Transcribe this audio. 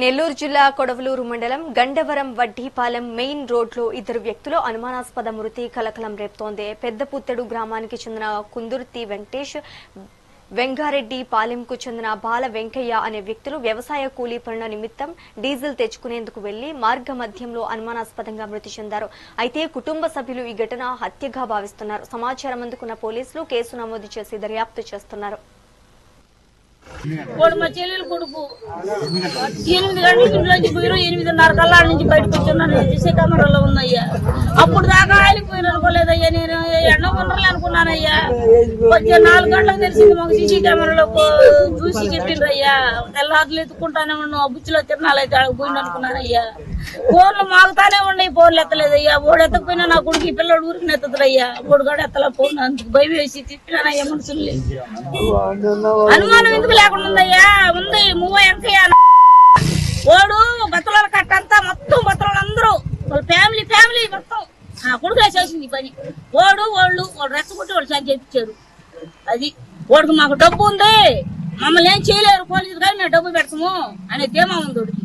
నెల్లూరు జిల్లా కొడవలూరు మండలం గండవరం వడ్డీపాలెం మెయిన్ రోడ్లో ఇద్దరు వ్యక్తులు అనుమానాస్పద మృతి కలకలం రేపుతోంది. పెద్దపుత్తడు గ్రామానికి చెందిన కుందుర్తి వెంకటేష్, వెంగారెడ్డి పాలెంకు చెందిన బాల వెంకయ్య అనే వ్యక్తులు వ్యవసాయ కూలీ పనుల నిమిత్తం డీజిల్ తెచ్చుకునేందుకు వెళ్లి మార్గ మధ్యంలో అనుమానాస్పదంగా మృతి చెందారు. అయితే కుటుంబ సభ్యులు ఈ ఘటన హత్యగా భావిస్తున్నారు. సమాచారం అందుకున్న పోలీసులు కేసు నమోదు చేసి దర్యాప్తు చేస్తున్నారు. మా చెల్లెలు కొడుకు 8 గంటల ఇంట్లోంచి పోయారు. 8:30 కల్లా నుంచి బయటకు వచ్చున్నాను. సీసీ కెమెరాలో ఉందయ్యా. అప్పుడు దాకా ఆలిపోయిన అనుకోలేదయ్యా. నేను ఎండ ఉండలే అనుకున్నానయ్యా. వచ్చే 4 గంటలకు తెలిసింది మాకు. సీసీ కెమెరాలో చూసి చెప్పిండ్రయ్యా. తెల్లారులు ఎత్తుకుంటానే ఉన్నాం. ఆ బుచ్చిలో తిరణాలైతే పోయింది అనుకున్నానయ్యా. ఫోన్లు మాగుతానే ఉన్నాయి. ఫోన్లు ఎత్తలేదయ్యా. ఓడు ఎత్తకపోయినా నా కొడుకు ఈ పిల్లడు ఊరికి ఎత్తుతుడయ్యా. ఓడుగాడు ఎత్తలా ఫోన్. అందుకు భయం వేసి తిప్పినానయ్యా మనుషుల్ని. అనుమానం ఎందుకు లేకుండా ఉందయ్యా. ఉంది మూవ వెంకయ్య ఓడు బత్తల కట్టంతా మొత్తం బత్తలు అందరూ వాళ్ళ ఫ్యామిలీ మొత్తం ఆ కొడుకులే చేసింది పని. వాళ్ళు రెచ్చగొట్టి వాళ్ళు చని చేయించారు. అది వాడికి మాకు డబ్బు ఉంది, మమ్మల్ని ఏం చేయలేరు పోలీసు కానీ మేము డబ్బు పెడతాము అనే ధీమా ఉంది వాడికి.